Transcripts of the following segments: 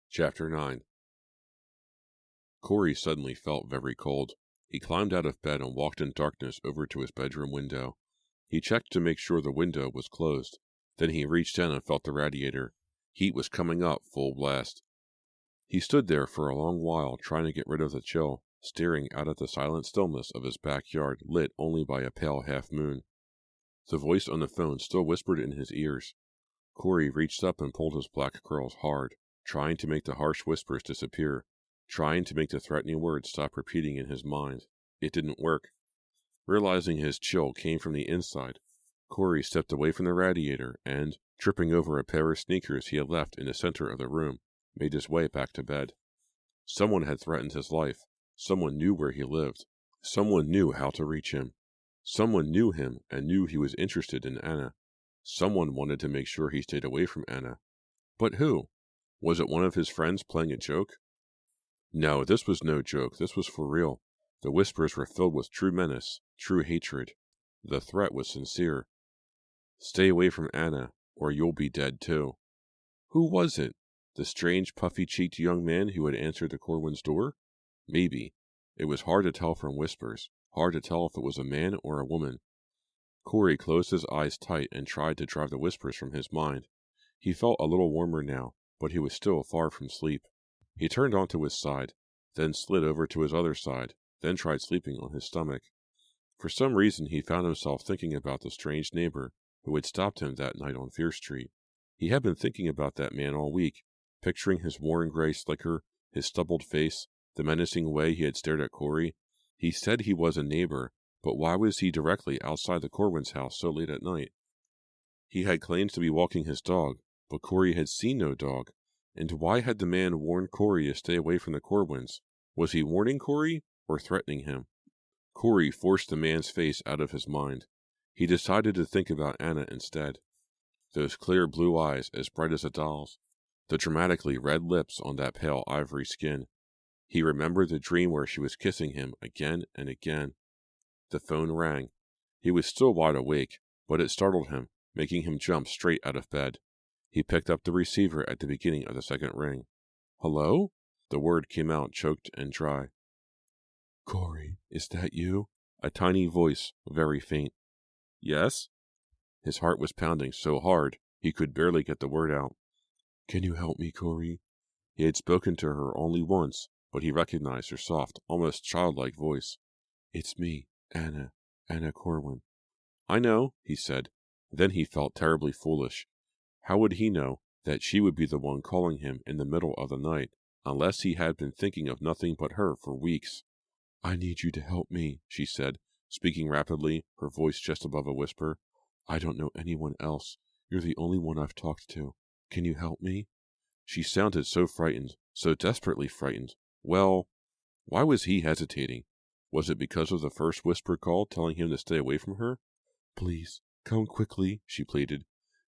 Chapter 9. Corey suddenly felt very cold. He climbed out of bed and walked in darkness over to his bedroom window. He checked to make sure the window was closed. Then he reached in and felt the radiator. Heat was coming up full blast. He stood there for a long while, trying to get rid of the chill, staring out at the silent stillness of his backyard, lit only by a pale half-moon. The voice on the phone still whispered in his ears. Corey reached up and pulled his black curls hard, trying to make the harsh whispers disappear, trying to make the threatening words stop repeating in his mind. It didn't work. Realizing his chill came from the inside, Corey stepped away from the radiator and, tripping over a pair of sneakers he had left in the center of the room, made his way back to bed. Someone had threatened his life. Someone knew where he lived. Someone knew how to reach him. Someone knew him and knew he was interested in Anna. Someone wanted to make sure he stayed away from Anna. But who? Was it one of his friends playing a joke? No, this was no joke. This was for real. The whispers were filled with true menace, true hatred. The threat was sincere. Stay away from Anna, or you'll be dead too. Who was it? The strange, puffy-cheeked young man who had answered the Corwins' door? Maybe. It was hard to tell from whispers, hard to tell if it was a man or a woman. Corey closed his eyes tight and tried to drive the whispers from his mind. He felt a little warmer now, but he was still far from sleep. He turned onto his side, then slid over to his other side, then tried sleeping on his stomach. For some reason he found himself thinking about the strange neighbor who had stopped him that night on Fear Street. He had been thinking about that man all week, picturing his worn gray slicker, his stubbled face, the menacing way he had stared at Corey. He said he was a neighbor, but why was he directly outside the Corwins' house so late at night? He had claimed to be walking his dog, but Corey had seen no dog. And why had the man warned Corey to stay away from the Corwins? Was he warning Corey or threatening him? Corey forced the man's face out of his mind. He decided to think about Anna instead. Those clear blue eyes as bright as a doll's. The dramatically red lips on that pale ivory skin. He remembered the dream where she was kissing him again and again. The phone rang. He was still wide awake, but it startled him, making him jump straight out of bed. He picked up the receiver at the beginning of the second ring. Hello? The word came out choked and dry. Corey, is that you? A tiny voice, very faint. Yes? His heart was pounding so hard he could barely get the word out. Can you help me, Corey? He had spoken to her only once, but he recognized her soft, almost childlike voice. It's me, Anna Corwin. I know, he said. Then he felt terribly foolish. How would he know that she would be the one calling him in the middle of the night, unless he had been thinking of nothing but her for weeks? I need you to help me, she said, speaking rapidly, her voice just above a whisper. I don't know anyone else. You're the only one I've talked to. Can you help me? She sounded so frightened, so desperately frightened. Well, why was he hesitating? Was it because of the first whisper call telling him to stay away from her? Please, come quickly, she pleaded.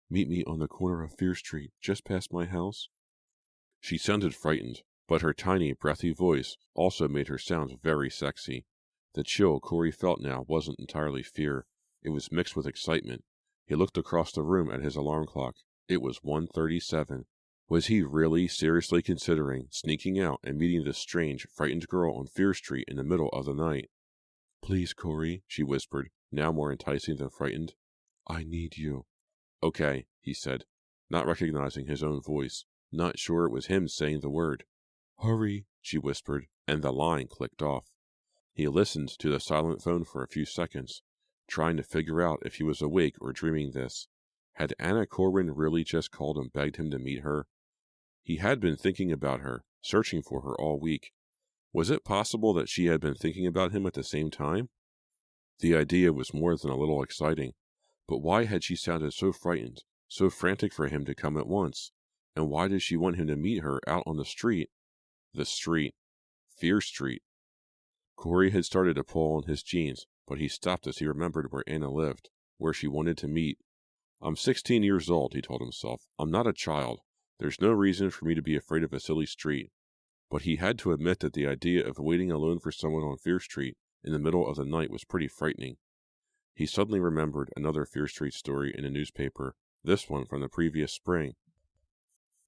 Meet me on the corner of Fear Street, just past my house. She sounded frightened, but her tiny, breathy voice also made her sound very sexy. The chill Corey felt now wasn't entirely fear. It was mixed with excitement. He looked across the room at his alarm clock. It was 1:37. Was he really seriously considering sneaking out and meeting this strange, frightened girl on Fear Street in the middle of the night? Please, Corey, she whispered, now more enticing than frightened. I need you. Okay, he said, not recognizing his own voice, not sure it was him saying the word. Hurry, she whispered, and the line clicked off. He listened to the silent phone for a few seconds, trying to figure out if he was awake or dreaming this. Had Anna Corwin really just called and begged him to meet her? He had been thinking about her, searching for her all week. Was it possible that she had been thinking about him at the same time? The idea was more than a little exciting. But why had she sounded so frightened, so frantic for him to come at once? And why did she want him to meet her out on the street? The street. Fear Street. Corey had started to pull on his jeans, but he stopped as he remembered where Anna lived, where she wanted to meet. I'm 16 years old, he told himself. I'm not a child. There's no reason for me to be afraid of a silly street. But he had to admit that the idea of waiting alone for someone on Fear Street in the middle of the night was pretty frightening. He suddenly remembered another Fear Street story in a newspaper, this one from the previous spring.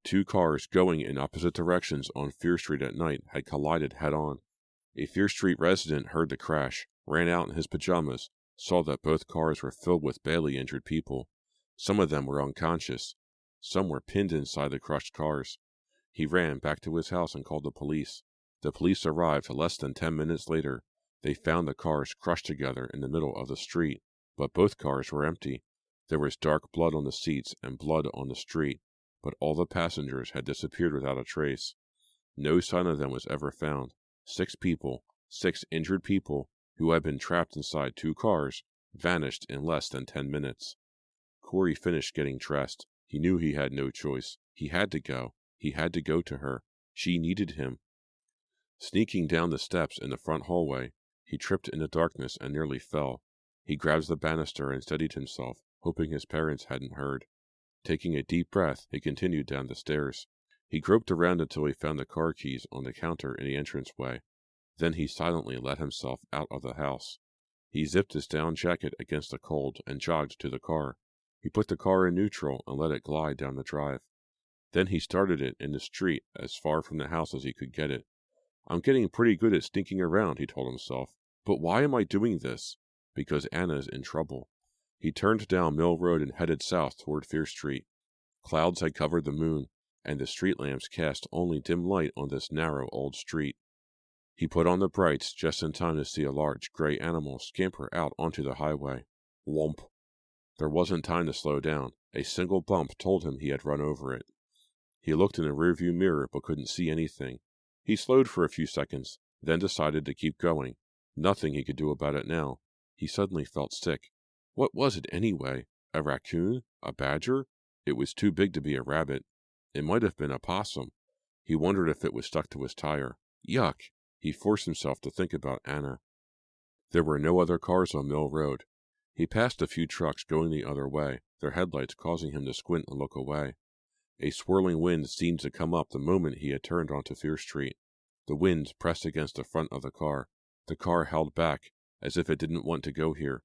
Two cars going in opposite directions on Fear Street at night had collided head-on. A Fear Street resident heard the crash, ran out in his pajamas, saw that both cars were filled with badly injured people. Some of them were unconscious. Some were pinned inside the crushed cars. He ran back to his house and called the police. The police arrived less than 10 minutes later. They found the cars crushed together in the middle of the street, but both cars were empty. There was dark blood on the seats and blood on the street, but all the passengers had disappeared without a trace. No sign of them was ever found. 6 people, 6 injured people, who had been trapped inside 2 cars, vanished in less than 10 minutes. Corey finished getting dressed. He knew he had no choice. He had to go. He had to go to her. She needed him. Sneaking down the steps in the front hallway, he tripped in the darkness and nearly fell. He grabbed the banister and steadied himself, hoping his parents hadn't heard. Taking a deep breath, he continued down the stairs. He groped around until he found the car keys on the counter in the entranceway. Then he silently let himself out of the house. He zipped his down jacket against the cold and jogged to the car. He put the car in neutral and let it glide down the drive. Then he started it in the street as far from the house as he could get it. I'm getting pretty good at sneaking around, he told himself. But why am I doing this? Because Anna's in trouble. He turned down Mill Road and headed south toward Fear Street. Clouds had covered the moon, and the street lamps cast only dim light on this narrow old street. He put on the brights just in time to see a large gray animal scamper out onto the highway. Whomp! There wasn't time to slow down. A single bump told him he had run over it. He looked in the rearview mirror but couldn't see anything. He slowed for a few seconds, then decided to keep going. Nothing he could do about it now. He suddenly felt sick. What was it anyway? A raccoon? A badger? It was too big to be a rabbit. It might have been a possum. He wondered if it was stuck to his tire. Yuck! He forced himself to think about Anna. There were no other cars on Mill Road. He passed a few trucks going the other way, their headlights causing him to squint and look away. A swirling wind seemed to come up the moment he had turned onto Fear Street. The wind pressed against the front of the car. The car held back, as if it didn't want to go here.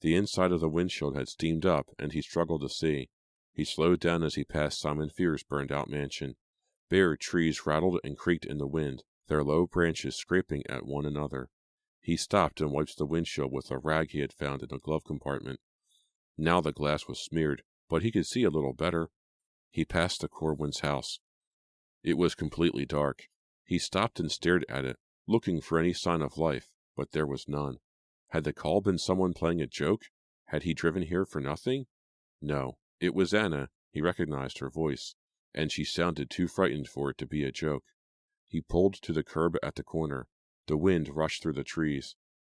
The inside of the windshield had steamed up, and he struggled to see. He slowed down as he passed Simon Fear's burned-out mansion. Bare trees rattled and creaked in the wind, their low branches scraping at one another. He stopped and wiped the windshield with a rag he had found in a glove compartment. Now the glass was smeared, but he could see a little better. He passed the Corwins' house. It was completely dark. He stopped and stared at it, looking for any sign of life, but there was none. Had the call been someone playing a joke? Had he driven here for nothing? No, it was Anna. He recognized her voice, and she sounded too frightened for it to be a joke. He pulled to the curb at the corner. The wind rushed through the trees.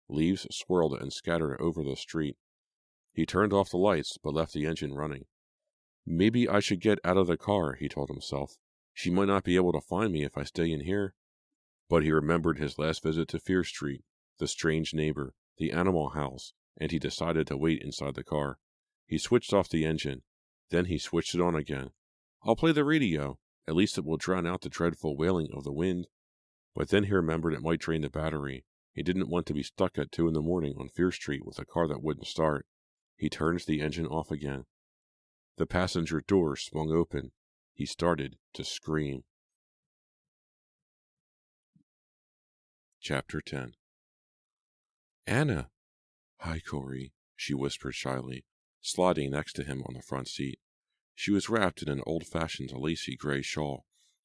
Leaves swirled and scattered over the street. He turned off the lights, but left the engine running. Maybe I should get out of the car, he told himself. She might not be able to find me if I stay in here. But he remembered his last visit to Fear Street, the strange neighbor, the animal house, and he decided to wait inside the car. He switched off the engine. Then he switched it on again. I'll play the radio. At least it will drown out the dreadful wailing of the wind. But then he remembered it might drain the battery. He didn't want to be stuck at 2 in the morning on Fear Street with a car that wouldn't start. He turned the engine off again. The passenger door swung open. He started to scream. Chapter 10. Anna! Hi, Corey, she whispered shyly, sliding next to him on the front seat. She was wrapped in an old-fashioned lacy gray shawl.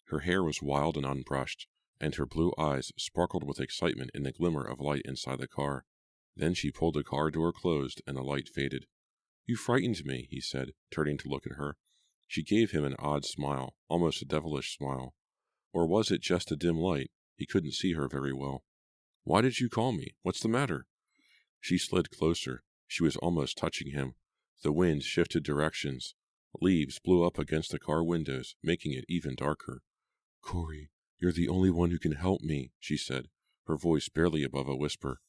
Her hair was wild and unbrushed, and her blue eyes sparkled with excitement in the glimmer of light inside the car. Then she pulled the car door closed, and the light faded. You frightened me, he said, turning to look at her. She gave him an odd smile, almost a devilish smile. Or was it just a dim light? He couldn't see her very well. Why did you call me? What's the matter? She slid closer. She was almost touching him. The wind shifted directions. Leaves blew up against the car windows, making it even darker. Corey, you're the only one who can help me, she said, her voice barely above a whisper.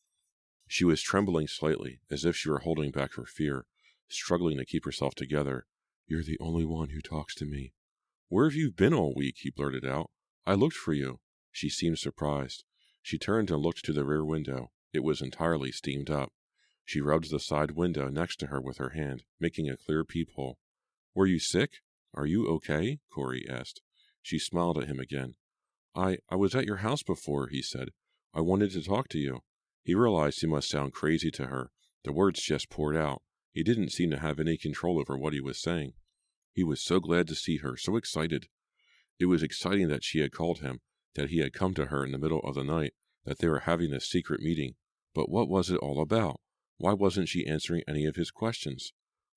She was trembling slightly, as if she were holding back her fear, struggling to keep herself together. You're the only one who talks to me. Where have you been all week? He blurted out. I looked for you. She seemed surprised. She turned and looked to the rear window. It was entirely steamed up. She rubbed the side window next to her with her hand, making a clear peephole. Were you sick? Are you okay? Corey asked. She smiled at him again. I was at your house before, he said. I wanted to talk to you. He realized he must sound crazy to her. The words just poured out. He didn't seem to have any control over what he was saying. He was so glad to see her, so excited. It was exciting that she had called him, that he had come to her in the middle of the night, that they were having this secret meeting. But what was it all about? Why wasn't she answering any of his questions?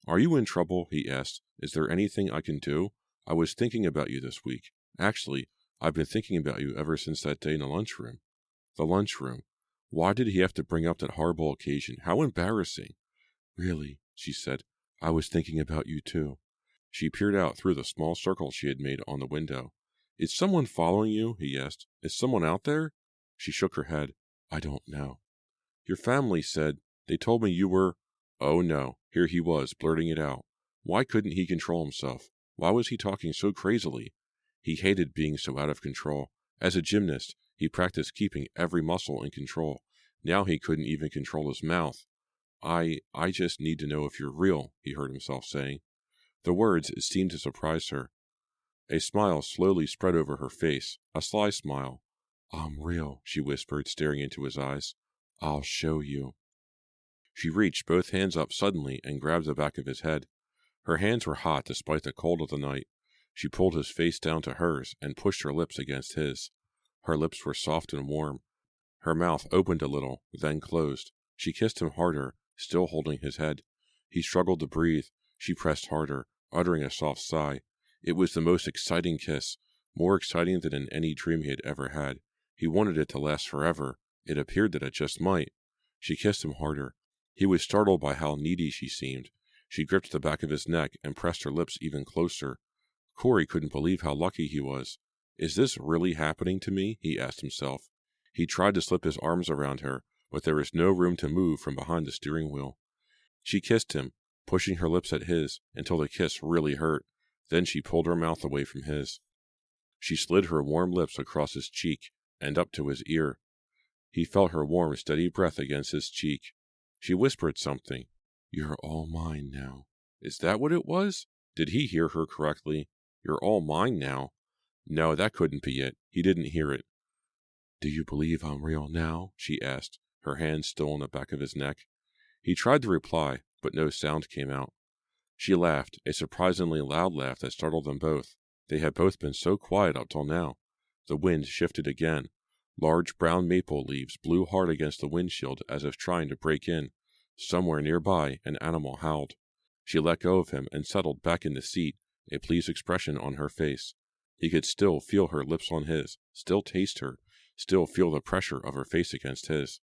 Are you in trouble? He asked. Is there anything I can do? I was thinking about you this week. Actually, I've been thinking about you ever since that day in the lunchroom. The lunchroom. Why did he have to bring up that horrible occasion? How embarrassing. Really, she said. I was thinking about you too. She peered out through the small circle she had made on the window. Is someone following you? He asked. Is someone out there? She shook her head. I don't know. Your family said, they told me you were... Oh no, here he was, blurting it out. Why couldn't he control himself? Why was he talking so crazily? He hated being so out of control. As a gymnast, he practiced keeping every muscle in control. Now he couldn't even control his mouth. I just need to know if you're real, he heard himself saying. The words seemed to surprise her. A smile slowly spread over her face, a sly smile. I'm real, she whispered, staring into his eyes. I'll show you. She reached both hands up suddenly and grabbed the back of his head. Her hands were hot despite the cold of the night. She pulled his face down to hers and pushed her lips against his. Her lips were soft and warm. Her mouth opened a little, then closed. She kissed him harder, still holding his head. He struggled to breathe. She pressed harder, uttering a soft sigh. It was the most exciting kiss, more exciting than in any dream he had ever had. He wanted it to last forever. It appeared that it just might. She kissed him harder. He was startled by how needy she seemed. She gripped the back of his neck and pressed her lips even closer. Corey couldn't believe how lucky he was. Is this really happening to me? He asked himself. He tried to slip his arms around her, but there was no room to move from behind the steering wheel. She kissed him, pushing her lips at his, until the kiss really hurt. Then she pulled her mouth away from his. She slid her warm lips across his cheek and up to his ear. He felt her warm, steady breath against his cheek. She whispered something. You're all mine now. Is that what it was? Did he hear her correctly? You're all mine now. No, that couldn't be it. He didn't hear it. Do you believe I'm real now? She asked, her hand still on the back of his neck. He tried to reply, but no sound came out. She laughed, a surprisingly loud laugh that startled them both. They had both been so quiet up till now. The wind shifted again. Large brown maple leaves blew hard against the windshield as if trying to break in. Somewhere nearby, an animal howled. She let go of him and settled back in the seat, a pleased expression on her face. He could still feel her lips on his, still taste her, still feel the pressure of her face against his.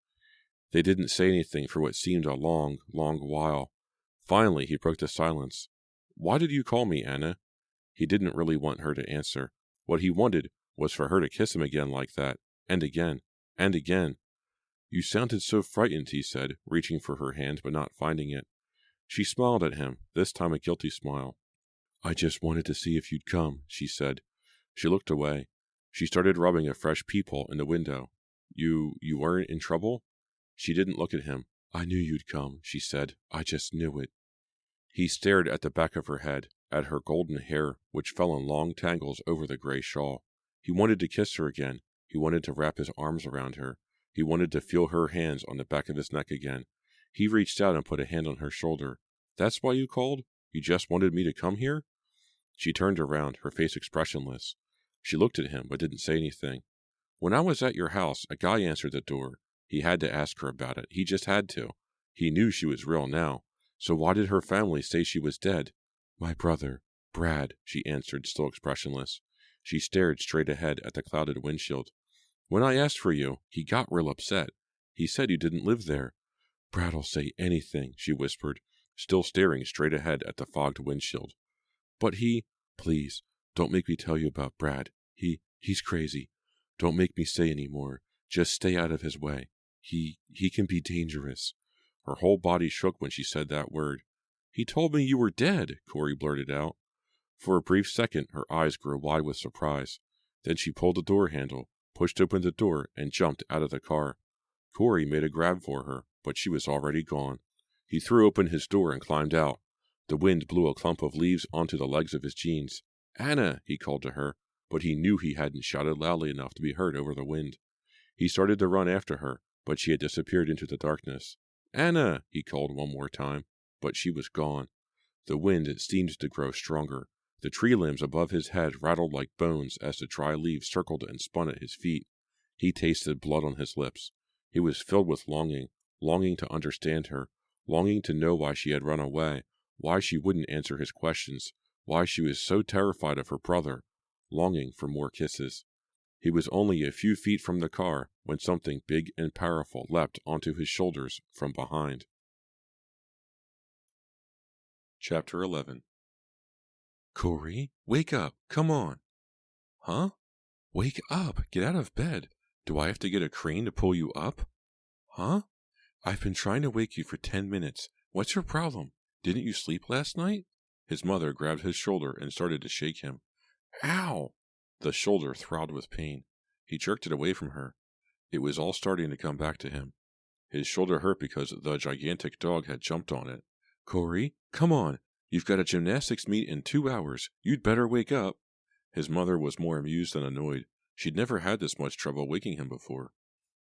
They didn't say anything for what seemed a long, long while. Finally, he broke the silence. Why did you call me, Anna? He didn't really want her to answer. What he wanted was for her to kiss him again like that, and again, and again. You sounded so frightened, he said, reaching for her hand but not finding it. She smiled at him, this time a guilty smile. I just wanted to see if you'd come, she said. She looked away. She started rubbing a fresh peephole in the window. You weren't in trouble? She didn't look at him. I knew you'd come, she said. I just knew it. He stared at the back of her head, at her golden hair, which fell in long tangles over the gray shawl. He wanted to kiss her again. He wanted to wrap his arms around her. He wanted to feel her hands on the back of his neck again. He reached out and put a hand on her shoulder. That's why you called? You just wanted me to come here? She turned around, her face expressionless. She looked at him, but didn't say anything. When I was at your house, a guy answered the door. He had to ask her about it. He just had to. He knew she was real now. So why did her family say she was dead? My brother, Brad, she answered, still expressionless. She stared straight ahead at the clouded windshield. When I asked for you, he got real upset. He said you didn't live there. Brad'll say anything, she whispered, still staring straight ahead at the fogged windshield. But please, don't make me tell you about Brad. He's crazy. Don't make me say any more. Just stay out of his way. He can be dangerous. Her whole body shook when she said that word. He told me you were dead, Corey blurted out. For a brief second, her eyes grew wide with surprise. Then she pulled the door handle, pushed open the door, and jumped out of the car. Corey made a grab for her, but she was already gone. He threw open his door and climbed out. The wind blew a clump of leaves onto the legs of his jeans. "Anna!" he called to her, but he knew he hadn't shouted loudly enough to be heard over the wind. He started to run after her, but she had disappeared into the darkness. "Anna!" he called one more time, but she was gone. The wind seemed to grow stronger. The tree limbs above his head rattled like bones as the dry leaves circled and spun at his feet. He tasted blood on his lips. He was filled with longing, longing to understand her, longing to know why she had run away, why she wouldn't answer his questions, why she was so terrified of her brother, longing for more kisses. He was only a few feet from the car when something big and powerful leapt onto his shoulders from behind. Chapter 11. "Corey, wake up! Come on!" "Huh? Wake up! Get out of bed! Do I have to get a crane to pull you up?" "Huh? I've been trying to wake you for 10 minutes. What's your problem? Didn't you sleep last night?" His mother grabbed his shoulder and started to shake him. "Ow!" The shoulder throbbed with pain. He jerked it away from her. It was all starting to come back to him. His shoulder hurt because the gigantic dog had jumped on it. "Corey, come on! You've got a gymnastics meet in 2 hours. You'd better wake up." His mother was more amused than annoyed. She'd never had this much trouble waking him before.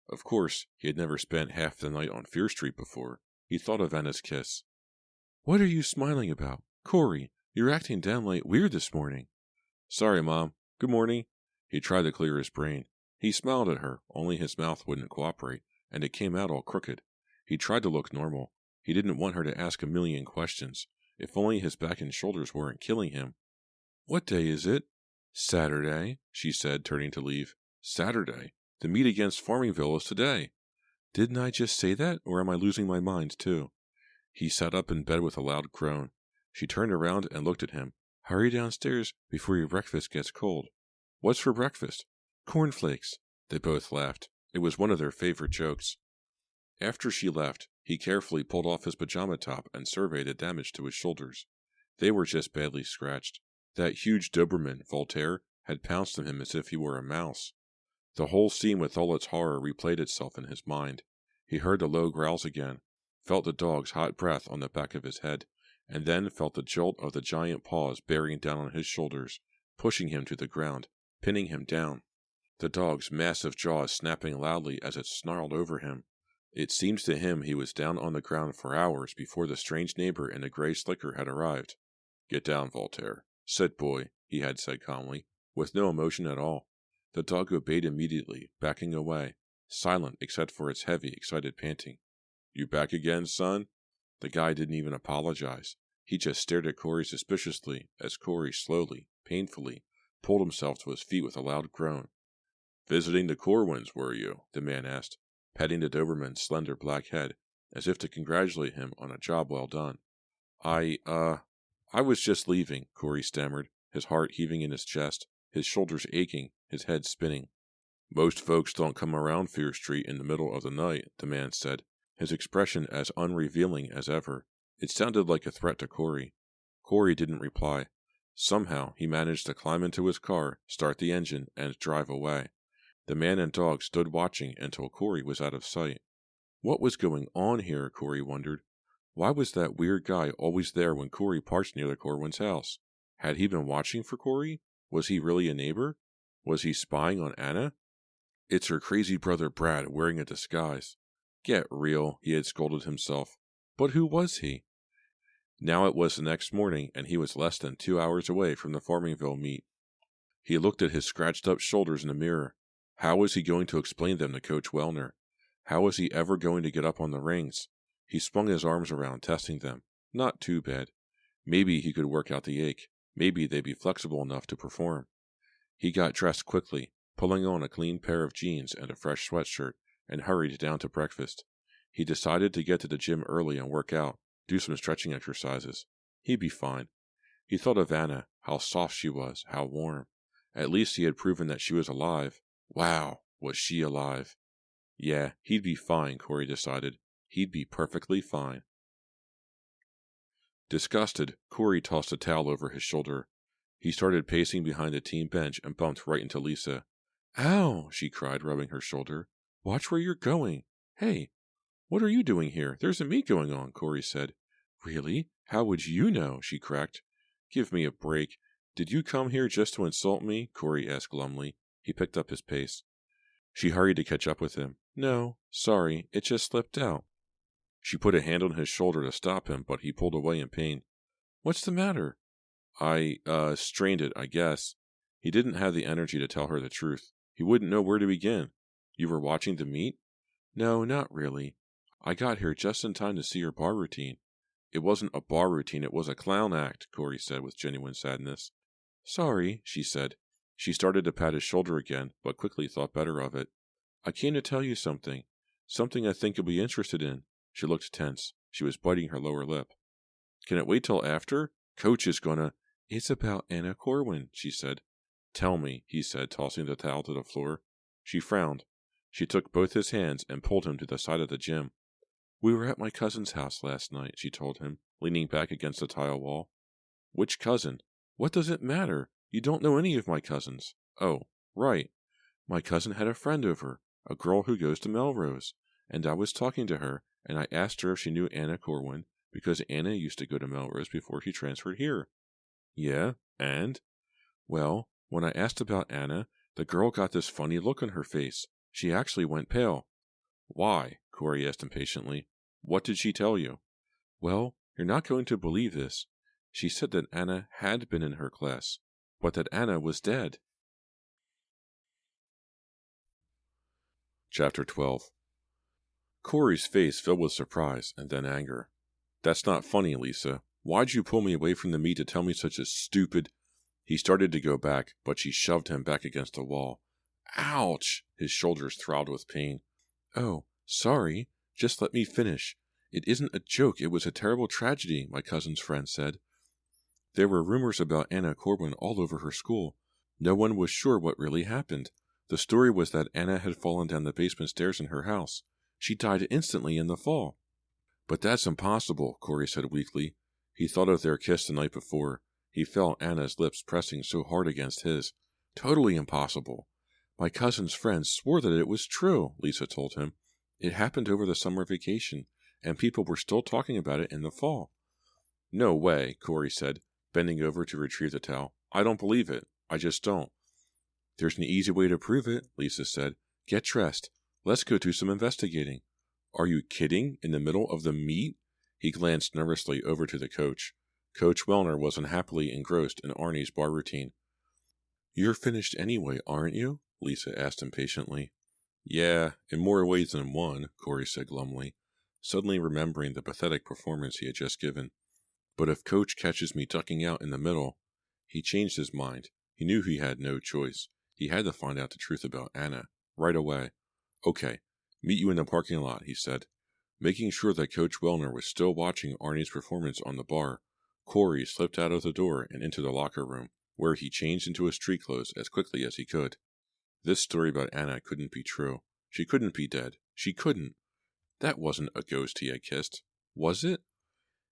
Of course, he had never spent half the night on Fear Street before. He thought of Anna's kiss. "What are you smiling about? Corey, you're acting downright weird this morning." "Sorry, Mom. Good morning." He tried to clear his brain. He smiled at her, only his mouth wouldn't cooperate, and it came out all crooked. He tried to look normal. He didn't want her to ask a million questions. If only his back and shoulders weren't killing him. "What day is it?" "Saturday," she said, turning to leave. "Saturday? The meet against Farmingville is today." "Didn't I just say that, or am I losing my mind, too?" He sat up in bed with a loud groan. She turned around and looked at him. "Hurry downstairs before your breakfast gets cold." "What's for breakfast?" "Cornflakes." They both laughed. It was one of their favorite jokes. After she left, he carefully pulled off his pajama top and surveyed the damage to his shoulders. They were just badly scratched. That huge Doberman, Voltaire, had pounced on him as if he were a mouse. The whole scene with all its horror replayed itself in his mind. He heard the low growls again, felt the dog's hot breath on the back of his head, and then felt the jolt of the giant paws bearing down on his shoulders, pushing him to the ground, pinning him down. The dog's massive jaws snapping loudly as it snarled over him. It seemed to him he was down on the ground for hours before the strange neighbor in the gray slicker had arrived. "Get down, Voltaire. Sit, boy," he had said calmly, with no emotion at all. The dog obeyed immediately, backing away, silent except for its heavy, excited panting. "You back again, son?" The guy didn't even apologize. He just stared at Corey suspiciously as Corey slowly, painfully, pulled himself to his feet with a loud groan. "Visiting the Corwins, were you?" the man asked, patting the Doberman's slender black head, as if to congratulate him on a job well done. I was just leaving," Corey stammered, his heart heaving in his chest, his shoulders aching, his head spinning. "Most folks don't come around Fear Street in the middle of the night," the man said, his expression as unrevealing as ever. It sounded like a threat to Corey. Corey didn't reply. Somehow he managed to climb into his car, start the engine, and drive away. The man and dog stood watching until Corey was out of sight. What was going on here, Corey wondered. Why was that weird guy always there when Corey parked near the Corwin's house? Had he been watching for Corey? Was he really a neighbor? Was he spying on Anna? "It's her crazy brother Brad wearing a disguise." Get real, he had scolded himself. But who was he? Now it was the next morning, and he was less than 2 hours away from the Farmingville meet. He looked at his scratched-up shoulders in the mirror. How was he going to explain them to Coach Wellner? How was he ever going to get up on the rings? He swung his arms around, testing them. Not too bad. Maybe he could work out the ache. Maybe they'd be flexible enough to perform. He got dressed quickly, pulling on a clean pair of jeans and a fresh sweatshirt, and hurried down to breakfast. He decided to get to the gym early and work out, do some stretching exercises. He'd be fine. He thought of Anna, how soft she was, how warm. At least he had proven that she was alive. Wow, was she alive? Yeah, he'd be fine, Corey decided. He'd be perfectly fine. Disgusted, Corey tossed a towel over his shoulder. He started pacing behind the team bench and bumped right into Lisa. "Ow!" she cried, rubbing her shoulder. "Watch where you're going. Hey, What are you doing here? There's a meet going on, Corey said. Really? How would you know? She cracked. Give me a break. Did you come here just to insult me? Corey asked glumly. He picked up his pace. She hurried to catch up with him. No, sorry, it just slipped out. She put a hand on his shoulder to stop him, but he pulled away in pain. What's the matter? Strained it, I guess. He didn't have the energy to tell her the truth. He wouldn't know where to begin. You were watching the meet? No, not really. I got here just in time to see your bar routine. It wasn't a bar routine, it was a clown act, Corey said with genuine sadness. Sorry, she said. She started to pat his shoulder again, but quickly thought better of it. I came to tell you something. Something I think you'll be interested in. She looked tense. She was biting her lower lip. Can it wait till after? Coach is gonna... It's about Anna Corwin, she said. Tell me, he said, tossing the towel to the floor. She frowned. She took both his hands and pulled him to the side of the gym. We were at my cousin's house last night, she told him, leaning back against the tile wall. Which cousin? What does it matter? You don't know any of my cousins. Oh, right. My cousin had a friend over, a girl who goes to Melrose, and I was talking to her, and I asked her if she knew Anna Corwin, because Anna used to go to Melrose before she transferred here. Yeah, and? Well, when I asked about Anna, the girl got this funny look on her face. She actually went pale. Why? Corey asked impatiently. What did she tell you? Well, you're not going to believe this. She said that Anna had been in her class, but that Anna was dead. Chapter 12. Corey's face filled with surprise and then anger. That's not funny, Lisa. Why'd you pull me away from the meet to tell me such a stupid... He started to go back, but she shoved him back against the wall. Ouch! His shoulders throbbed with pain. Oh, sorry. Just let me finish. It isn't a joke. It was a terrible tragedy, my cousin's friend said. There were rumors about Anna Corwin all over her school. No one was sure what really happened. The story was that Anna had fallen down the basement stairs in her house. She died instantly in the fall. But that's impossible, Corey said weakly. He thought of their kiss the night before. He felt Anna's lips pressing so hard against his. Totally impossible. My cousin's friends swore that it was true, Lisa told him. It happened over the summer vacation, and people were still talking about it in the fall. No way, Corey said, bending over to retrieve the towel. I don't believe it. I just don't. There's an easy way to prove it, Lisa said. Get dressed. Let's go do some investigating. Are you kidding? In the middle of the meet? He glanced nervously over to the coach. Coach Wellner was unhappily engrossed in Arnie's bar routine. You're finished anyway, aren't you? Lisa asked impatiently. Yeah, in more ways than one, Corey said glumly, suddenly remembering the pathetic performance he had just given. But if Coach catches me ducking out in the middle... He changed his mind. He knew he had no choice. He had to find out the truth about Anna, right away. Okay, meet you in the parking lot, he said. Making sure that Coach Wellner was still watching Arnie's performance on the bar, Corey slipped out of the door and into the locker room, where he changed into his street clothes as quickly as he could. This story about Anna couldn't be true. She couldn't be dead. She couldn't. That wasn't a ghost he had kissed. Was it?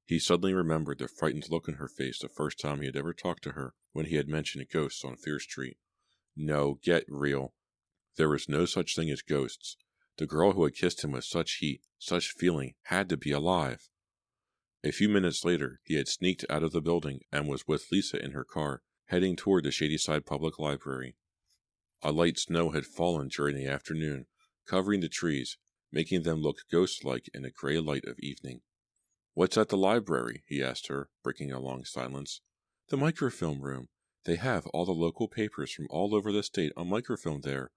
He suddenly remembered the frightened look on her face the first time he had ever talked to her when he had mentioned ghosts on Fear Street. No, get real. There was no such thing as ghosts. The girl who had kissed him with such heat, such feeling, had to be alive. A few minutes later, he had sneaked out of the building and was with Lisa in her car, heading toward the Shadyside Public Library. A light snow had fallen during the afternoon, covering the trees, making them look ghost-like in the gray light of evening. What's at the library? He asked her, breaking a long silence. The microfilm room. They have all the local papers from all over the state on microfilm there.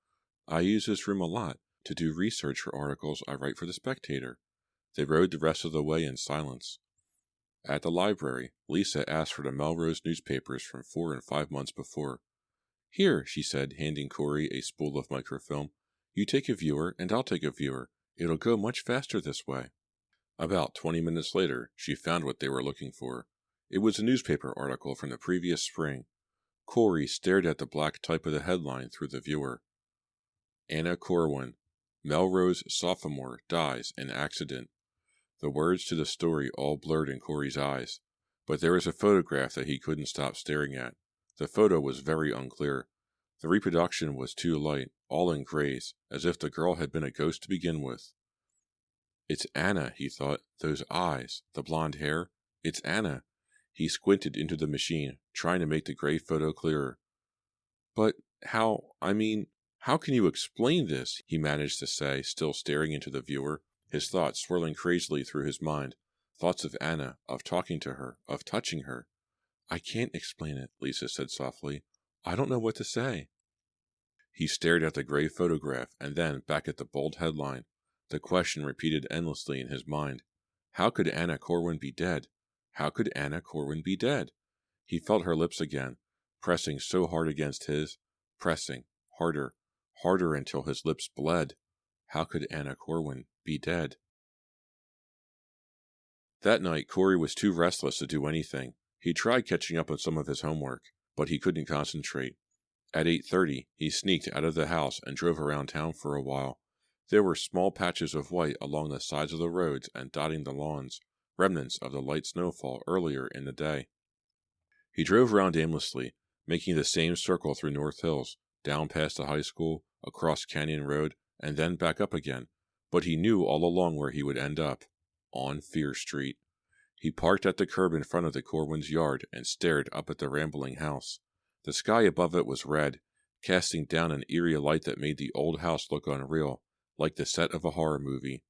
I use this room a lot to do research for articles I write for The Spectator. They rode the rest of the way in silence. At the library, Lisa asked for the Melrose newspapers from 4 and 5 months before. Here, she said, handing Corey a spool of microfilm. You take a viewer, and I'll take a viewer. It'll go much faster this way. About 20 minutes later, she found what they were looking for. It was a newspaper article from the previous spring. Corey stared at the black type of the headline through the viewer. Anna Corwin, Melrose sophomore, dies in accident. The words to the story all blurred in Corey's eyes, but there was a photograph that he couldn't stop staring at. The photo was very unclear. The reproduction was too light, all in grays, as if the girl had been a ghost to begin with. It's Anna, he thought. Those eyes, the blonde hair. It's Anna. He squinted into the machine, trying to make the gray photo clearer. But how can you explain this? He managed to say, still staring into the viewer, his thoughts swirling crazily through his mind. Thoughts of Anna, of talking to her, of touching her. I can't explain it, Lisa said softly. I don't know what to say. He stared at the gray photograph and then back at the bold headline. The question repeated endlessly in his mind. How could Anna Corwin be dead? How could Anna Corwin be dead? He felt her lips again, pressing so hard against his, pressing, harder, harder until his lips bled. How could Anna Corwin be dead? That night, Corey was too restless to do anything. He tried catching up on some of his homework, but he couldn't concentrate. At 8:30, he sneaked out of the house and drove around town for a while. There were small patches of white along the sides of the roads and dotting the lawns, remnants of the light snowfall earlier in the day. He drove around aimlessly, making the same circle through North Hills, down past the high school, across Canyon Road, and then back up again, but he knew all along where he would end up. On Fear Street. He parked at the curb in front of the Corwins' yard and stared up at the rambling house. The sky above it was red, casting down an eerie light that made the old house look unreal, like the set of a horror movie.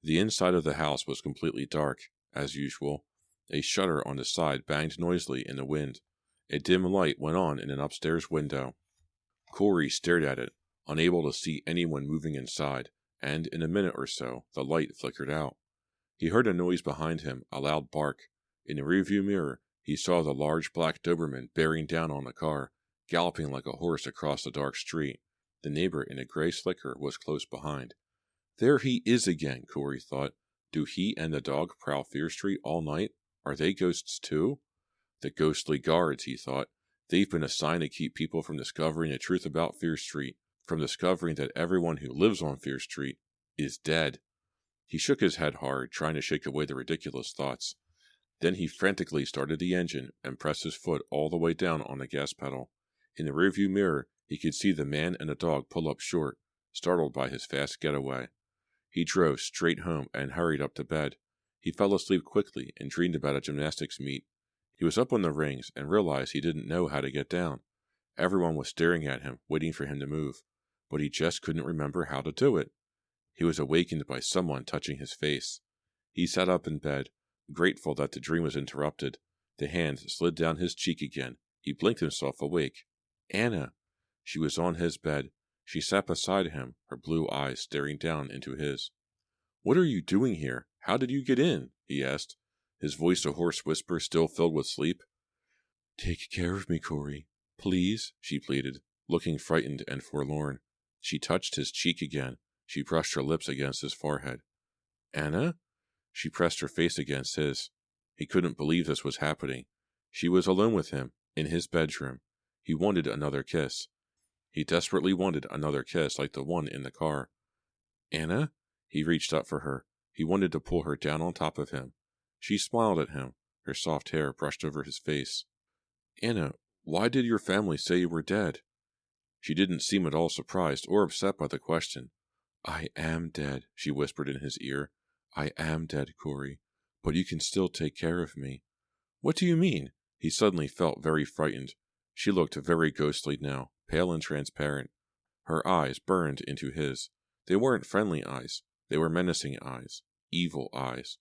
The inside of the house was completely dark, as usual. A shutter on the side banged noisily in the wind. A dim light went on in an upstairs window. Corey stared at it, unable to see anyone moving inside, and in a minute or so the light flickered out. He heard a noise behind him, a loud bark. In the rearview mirror, he saw the large black Doberman bearing down on the car, galloping like a horse across the dark street. The neighbor in a gray slicker was close behind. There he is again, Corey thought. Do he and the dog prowl Fear Street all night? Are they ghosts too? The ghostly guards, he thought. They've been assigned to keep people from discovering the truth about Fear Street, from discovering that everyone who lives on Fear Street is dead. He shook his head hard, trying to shake away the ridiculous thoughts. Then he frantically started the engine and pressed his foot all the way down on the gas pedal. In the rearview mirror, he could see the man and the dog pull up short, startled by his fast getaway. He drove straight home and hurried up to bed. He fell asleep quickly and dreamed about a gymnastics meet. He was up on the rings and realized he didn't know how to get down. Everyone was staring at him, waiting for him to move, but he just couldn't remember how to do it. He was awakened by someone touching his face. He sat up in bed, grateful that the dream was interrupted. The hand slid down his cheek again. He blinked himself awake. Anna! She was on his bed. She sat beside him, her blue eyes staring down into his. What are you doing here? How did you get in? He asked, his voice a hoarse whisper still filled with sleep. Take care of me, Corey. Please, she pleaded, looking frightened and forlorn. She touched his cheek again. She brushed her lips against his forehead. Anna? She pressed her face against his. He couldn't believe this was happening. She was alone with him, in his bedroom. He wanted another kiss. He desperately wanted another kiss like the one in the car. Anna? He reached up for her. He wanted to pull her down on top of him. She smiled at him. Her soft hair brushed over his face. Anna, why did your family say you were dead? She didn't seem at all surprised or upset by the question. I am dead, she whispered in his ear. I am dead, Corey, but you can still take care of me. What do you mean? He suddenly felt very frightened. She looked very ghostly now, pale and transparent. Her eyes burned into his. They weren't friendly eyes. They were menacing eyes. Evil eyes.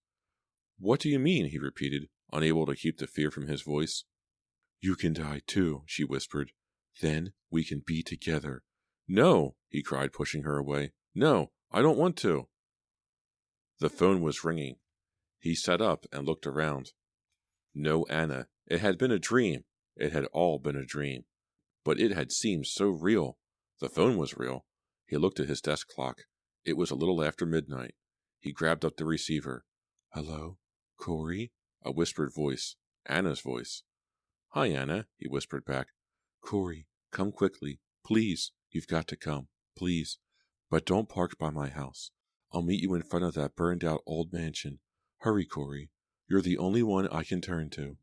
What do you mean? He repeated, unable to keep the fear from his voice. You can die too, she whispered. Then we can be together. No, he cried, pushing her away. No, I don't want to. The phone was ringing. He sat up and looked around. No Anna. It had been a dream. It had all been a dream. But it had seemed so real. The phone was real. He looked at his desk clock. It was a little after midnight. He grabbed up the receiver. Hello? Corey? A whispered voice. Anna's voice. Hi, Anna, he whispered back. Corey, come quickly. Please, you've got to come. Please. But don't park by my house. I'll meet you in front of that burned-out old mansion. Hurry, Corey. You're the only one I can turn to.